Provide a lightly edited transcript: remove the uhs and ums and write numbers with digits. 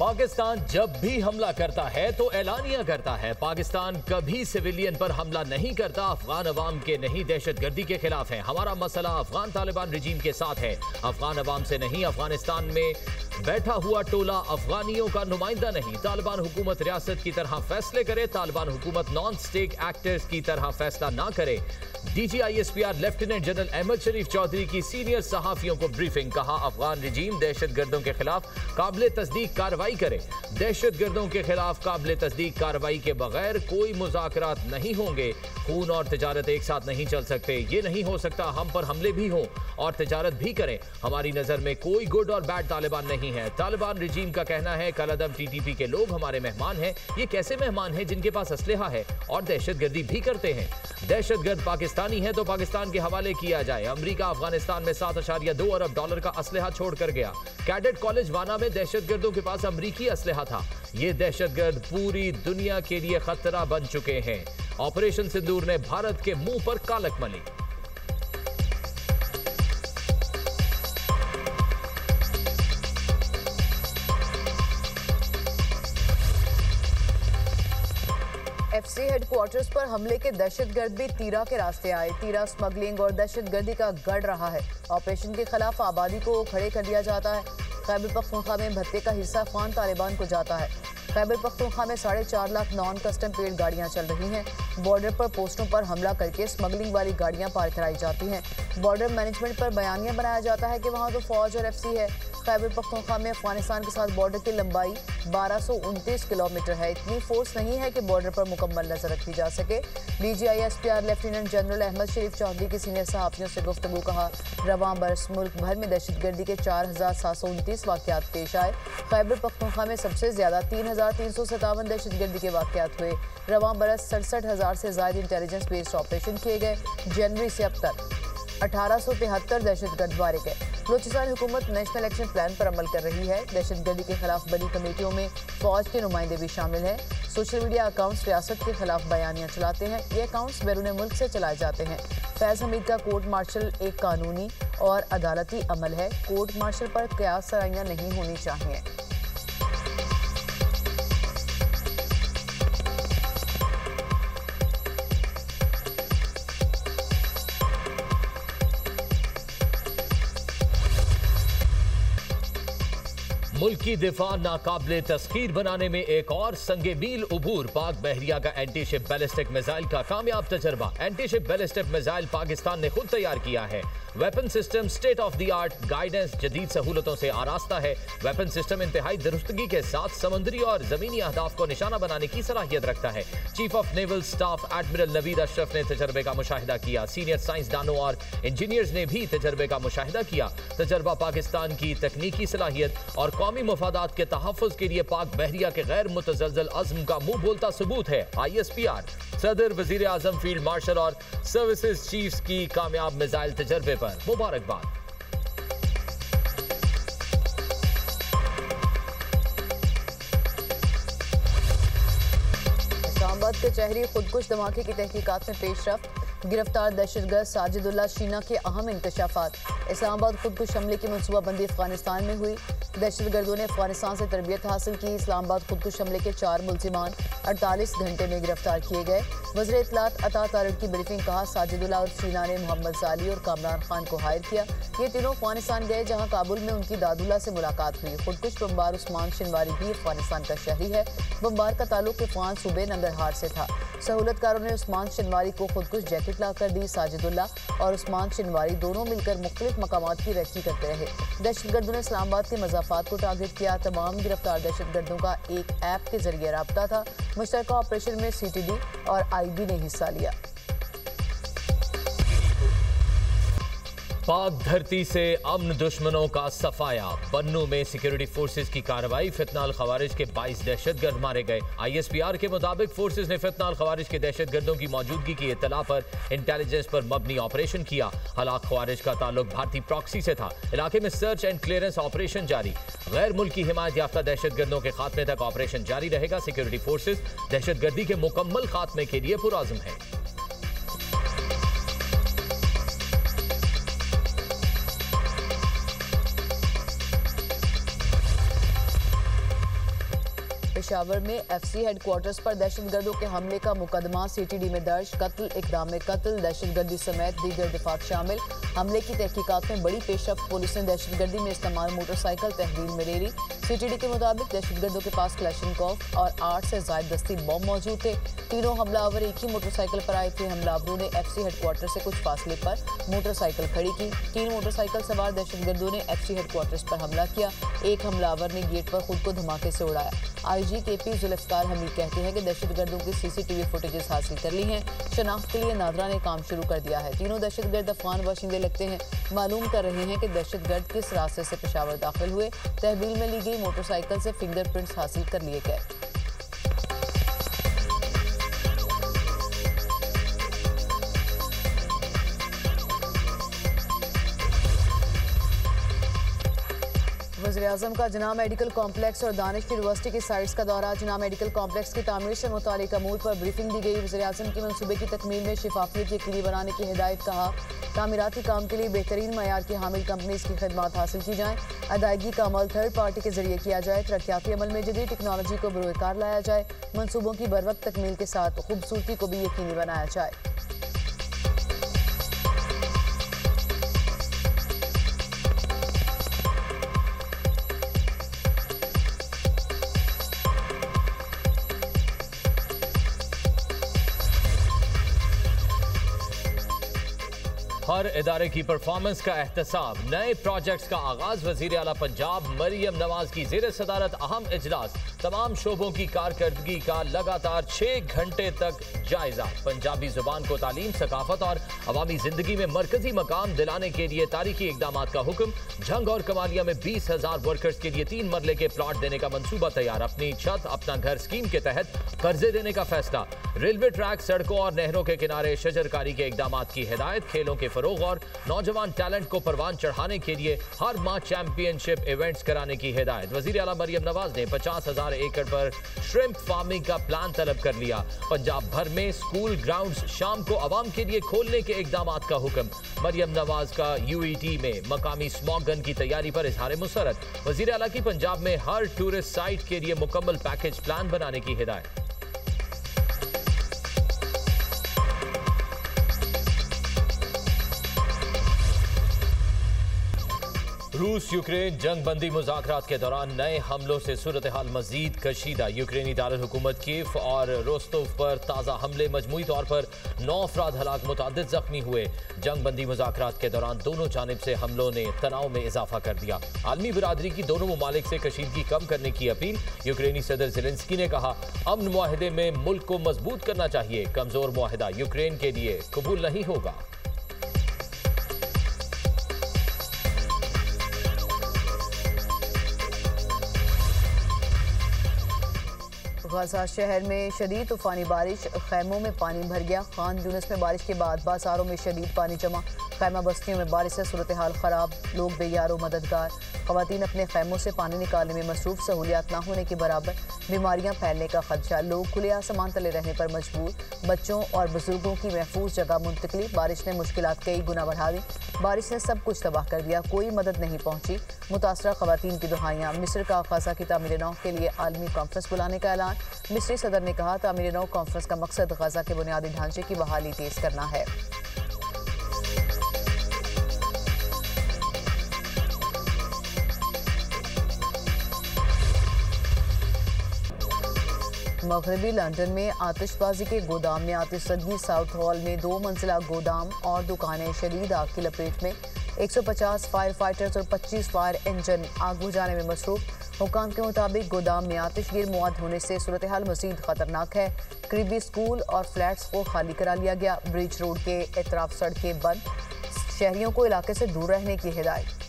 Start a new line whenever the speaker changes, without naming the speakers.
पाकिस्तान जब भी हमला करता है तो ऐलानिया करता है। पाकिस्तान कभी सिविलियन पर हमला नहीं करता। अफगान अवाम के नहीं, दहशतगर्दी के खिलाफ है। हमारा मसला अफगान तालिबान रिजीम के साथ है, अफगान अवाम से नहीं। अफगानिस्तान में बैठा हुआ टोला अफगानियों का नुमाइंदा नहीं। तालिबान हुकूमत रियासत की तरह फैसले करे, तालिबान हुकूमत नॉन स्टेक एक्टर्स की तरह फैसला ना करे। DGISPR लेफ्टिनेंट जनरल अहमद शरीफ चौधरी की सीनियर सहाफियों को ब्रीफिंग। कहा, अफगान रिजीम दहशतगर्दों के खिलाफ काबिल तस्दीक कार्रवाई करे। दहशतगर्दों के खिलाफ काबिल तस्दीक कार्रवाई के बगैर कोई मुज़ाकरात नहीं होंगे। खून और तिजारत एक साथ नहीं चल सकते। ये नहीं हो सकता हम पर हमले भी हों और तिजारत भी करें। हमारी नजर में कोई गुड और बैड तालिबान नहीं है। तालिबान रिजीम का कहना है कलअदम TTP के लोग हमारे मेहमान हैं। ये कैसे मेहमान हैं जिनके पास असलहा है और दहशतगर्दी भी करते हैं? दहशतगर्द पाकिस्तानी है तो पाकिस्तान के हवाले किया जाए। अमेरिका अफगानिस्तान में $7.2 अरब का असलहा छोड़कर गया। कैडेट कॉलेज वाना में दहशतगर्दों के पास अमरीकी असलहा था। ये दहशतगर्द पूरी दुनिया के लिए खतरा बन चुके हैं। ऑपरेशन सिंदूर ने भारत के मुंह पर कालक मली।
FC हेडक्वार्टर्स पर हमले के दहशतगर्द भी तीरा के रास्ते आए। तीरा स्मगलिंग और दहशतगर्दी का गढ़ रहा है। ऑपरेशन के खिलाफ आबादी को खड़े कर दिया जाता है। खैबर पख्तूनख्वा में भत्ते का हिस्सा अफगान तालिबान को जाता है। खैबर पख्तूनख्वा में 4.5 लाख नॉन कस्टम पेड गाड़ियां चल रही हैं। बॉर्डर पर पोस्टों पर हमला करके स्मगलिंग वाली गाड़ियां पार कराई जाती हैं। बॉर्डर मैनेजमेंट पर बयानिया बनाया जाता है कि वहां तो फौज और FC है। खैबर पख्तूनख्वा में अफगानिस्तान के साथ बॉर्डर की लंबाई 1229 किलोमीटर है। इतनी फोर्स नहीं है कि बॉर्डर पर मुकम्मल नजर रखी जा सके। DGISPR लेफ्टिनेंट जनरल अहमद शरीफ चौधरी की सीनियर सहाफियों से गुफ्तगू। कहा, रवां बरस मुल्क भर में दहशतगर्दी के 4729 वाक़यात पेश आए। खैबर पख्तूनख्वा में सबसे ज्यादा 3357 दहशतगर्दी के वाक़यात हुए। रवां बरस 67,000 से ज्यादा इंटेलिजेंस बेस्ड ऑपरेशन किए गए। जनवरी से अब तक 1873 दहशतगर्द मारे गए। बलूचिस्तान हुकूमत नेशनल एक्शन प्लान पर अमल कर रही है। दहशतगर्दी के खिलाफ बनी कमेटियों में फौज के नुमाइंदे भी शामिल हैं। सोशल मीडिया अकाउंट्स रियासत के खिलाफ बयानियां चलाते हैं। ये अकाउंट्स बैरून मुल्क से चलाए जाते हैं। फैज़ हमीद का कोर्ट मार्शल एक कानूनी और अदालती अमल है। कोर्ट मार्शल पर क़यास सराइयां नहीं होनी चाहिए।
मुल्क की दिफा नाकाबिले तस्खीर बनाने में एक और संगे मील उबूर। पाक बहरिया का एंटी शिप बैलिस्टिक मिसाइल का कामयाब तजर्बा। Anti ship ballistic missile Pakistan ने खुद तैयार किया है। Weapon system state of the art, guidance जदीद सहूलतों से आरास्ता है। वेपन सिस्टम इंतहाई दुरुस्तगी के साथ समुद्री और जमीनी अहदाफ को निशाना बनाने की सलाहियत रखता है। Chief of naval staff admiral Naveed Ashraf ने तजर्बे का मुशाहिदा किया। सीनियर साइंसदानों और इंजीनियर्स ने भी तजर्बे का मुशाहिदा किया। तजर्बा पाकिस्तान की तकनीकी सलाहियत और कौमी मफादात के तहफ़्फ़ुज़ के लिए पाक बहरिया के गैर मुतज़लज़ल अज़्म का मुंह बोलता सबूत है। ISPR सदर, वज़ीर आज़म, फील्ड मार्शल और सर्विसेज चीफ्स की कामयाब मिसाइल तजर्बे पर मुबारकबाद।
इस्लामाबाद के चहरी खुदकुश धमाके की तहकीकात में पेशरफ्त। गिरफ्तार दहशतगर्द साजिदुल्लाह शीना के अहम इंकशाफात। इस्लामाबाद खुदकुश हमले की मनसूबाबंदी अफगानिस्तान में हुई। दहशतगर्दों ने अफगानिस्तान से तरबियत हासिल की। इस्लामाबाद खुदकुश हमले के 4 मुलजिमान 48 घंटे में गिरफ्तार किए गए। वज़ीर इत्तलात अता तारिक की ब्रीफिंग। कहा, साजिदुल्लाह और शीना ने मोहम्मद साली और कामरान खान को हायर किया। ये तीनों अफगानिस्तान गए जहाँ काबुल में उनकी दादुल्ला से मुलाकात हुई। खुदकुश बम्बार उस्मान शिनवारी भी अफगानिस्तान का शहरी है। बम्बार का ताल्लुक अफगान सूबे नंगरहार से था। सहूलतकारों ने उस्मान शिनवारी को खुदकुश जैकेट ला कर दी। साजिदुल्लाह और उस्मान शिनवारी दोनों मिलकर मुख्तलिफ मकामात की रैकी करते रहे। दहशतगर्दों ने इस्लामाबाद के मज़ाफात को टारगेट किया। तमाम गिरफ्तार दहशतगर्दों का एक ऐप के जरिए राब्ता था। मुश्तरका ऑपरेशन में CTD और IB ने हिस्सा लिया।
पाक धरती से अमन दुश्मनों का सफाया। पन्नू में सिक्योरिटी फोर्सेज की कार्रवाई। फितनाल खवारिज के 22 दहशतगर्द मारे गए। ISPR के मुताबिक फोर्सेज ने फितनाल खवारिज के दहशतगर्दों की मौजूदगी की इत्तला पर इंटेलिजेंस पर मबनी ऑपरेशन किया। हलाक खवारिज का ताल्लुक भारतीय प्रॉक्सी से था। इलाके में सर्च एंड क्लियरेंस ऑपरेशन जारी। गैर मुल्की हिमायत याफ्ता दहशतगर्दों के खात्मे तक ऑपरेशन जारी रहेगा। सिक्योरिटी फोर्सेज दहशतगर्दी के मुकम्मल खात्मे के लिए पुरआज़म है।
पेशावर में एफसी हेडक्वार्टर्स पर दहशतगर्दों के हमले का मुकदमा सीटीडी में दर्ज। कत्ल, इक़दाम में कत्ल, दहशतगर्दी समेत दीगर दिफात शामिल। हमले की तहकीकात में बड़ी पेशरफ्त। पुलिस ने दहशतगर्दी में इस्तेमाल मोटरसाइकिल तहवील में ले ली। सीटीडी के मुताबिक दहशतगर्दों के पास क्लैशनकॉफ और 8 से ज़ायद दस्ती बम मौजूद थे। तीनों हमलावर एक ही मोटरसाइकिल पर आए थे। हमलावरों ने एफसी हेडक्वार्टर से कुछ फासले पर मोटरसाइकिल खड़ी की। 3 मोटरसाइकिल सवार दहशतगर्दों ने एफसी हेडक्वार्टर्स पर हमला किया। एक हमलावर ने गेट पर खुद को धमाके से उड़ाया। आईजी केपी जुल्फकार हमीद कहते हैं कि दहशतगर्दों की सीसीटीवी फुटेजेस हासिल कर ली हैं। शनाख्त के लिए नादरा ने काम शुरू कर दिया है। तीनों दहशतगर्द अफगान बाशिंदे लगते हैं। मालूम कर रहे हैं कि दहशतगर्द किस रास्ते से पेशावर दाखिल हुए। तहवील में ली गई मोटरसाइकिल से फिंगरप्रिंट्स हासिल कर लिए गए। वज़ीर-ए-आज़म का जिन्ना मेडिकल कॉम्प्लेक्स और दानिश यूनिवर्सिटी की साइट्स का दौरा। जिन्ना मेडिकल कॉम्प्लेक्स की तामीर से मुतालिक अमूर पर ब्रीफिंग दी गई। वज़ीर-ए-आज़म के मंसूबे की तकमील में शिफाफियत यकीनी बनाने की हिदायत। कहा, तामीराती काम के लिए बेहतरीन मयार की हामिल कंपनीज की खदमात हासिल की जाएँ। अदायगी का अमल थर्ड पार्टी के जरिए किया जाए। तरक्याती अमल में जदीद टेक्नोलॉजी को बरोकार लाया जाए। मनसूबों की बर वक्त तकमील के साथ खूबसूरती को भी यकीनी बनाया जाए।
हर इदारे की परफॉर्मेंस का एहतसाब। नए प्रोजेक्ट्स का आगाज। वजीर आला पंजाब मरियम नवाज की ज़ेर सदारत अहम इजलास। तमाम शोबों की कारकर्दगी का लगातार 6 घंटे तक जायजा। पंजाबी जुबान को तालीम, सकाफत और अवामी जिंदगी में मरकजी मकाम दिलाने के लिए तारीखी इकदाम का हुक्म। झंग और कमालिया में 20,000 वर्कर्स के लिए 3 मरले के प्लॉट देने का मंसूबा तैयार। अपनी छत अपना घर स्कीम के तहत कर्जे देने का फैसला। रेलवे ट्रैक, सड़कों और नहरों के किनारे शजरकारी के इकदाम की हिदायत। खेलों के फरोग और नौजवान टैलेंट को परवान चढ़ाने के लिए हर माह चैंपियनशिप इवेंट्स कराने की हिदायत। वजीर आला मरियम नवाज ने 50,000 एकड़ पर श्रिम्प फार्मिंग का प्लान तलब कर लिया। पंजाब भर में स्कूल ग्राउंड्स शाम को आवाम के लिए खोलने के इकदाम का हुक्म। मरियम नवाज का यूईटी में मकामी स्मॉग गन की तैयारी पर इजहार मुसरत। वजीर आला की पंजाब में हर टूरिस्ट साइट के लिए मुकम्मल पैकेज प्लान बनाने की हिदायत। रूस यूक्रेन जंग बंदी मुज़ाकरात के दौरान नए हमलों से सूरत हाल मजीद कशीदा। यूक्रेनी दारुल हुकूमत कीव और रोस्तोव पर ताज़ा हमले। मजमूई तौर पर 9 अफराद हलाक, मुतादिद जख्मी हुए। जंग बंदी मुज़ाकरात के दौरान दोनों जानिब से हमलों ने तनाव में इजाफा कर दिया। आलमी बिरादरी की दोनों ममालिक से कशीदगी कम करने की अपील। यूक्रेनी सदर ज़ेलेंस्की ने कहा, अमन मुआहदे में मुल्क को मजबूत करना चाहिए। कमजोर मुआहदा यूक्रेन के लिए कबूल नहीं होगा।
गाजा शहर में शदीद तूफानी बारिश। खैमों में पानी भर गया। खान यूनिस में बारिश के बाद बाजारों में शदीद पानी जमा। खैमा बस्तियों में बारिश से सूरत हाल खराब। लोग बेयारो मददगार। खवातीन अपने खैमों से पानी निकालने में मसरूफ। सहूलियात न होने के बराबर। बीमारियां फैलने का खदशा। लोग खुले आसमान तले रहने पर मजबूर। बच्चों और बुजुर्गों की महफूज जगह मुंतकली। बारिश ने मुश्किलात कई गुना बढ़ा दी। बारिश ने सब कुछ तबाह कर दिया। कोई मदद नहीं पहुंची। मुतासरा खवातीन की दुहाइयां। मिस्र का गाजा की तामीर नौ के लिए आलमी कॉन्फ्रेंस बुलाने का ऐलान। मिस्री सदर ने कहा, तामीर नौ कॉन्फ्रेंस का मकसद गाजा के बुनियादी ढांचे की बहाली तेज करना है। मगरबी लंदन में आतिशबाजी के गोदाम में आतिशबाजी। साउथ हॉल में 2 मंजिला गोदाम और दुकानें शदीद आग की लपेट में। 150 फायर फाइटर्स और 25 फायर इंजन आग बुझाने में मसरूफ। हुकाम के मुताबिक गोदाम में आतिशगीर मौद होने से सूरत हाल मजीद खतरनाक है। करीबी स्कूल और फ्लैट्स को खाली करा लिया गया। ब्रिज रोड के एतराफ सड़कें बंद। शहरियों को इलाके से दूर रहने की हिदायत।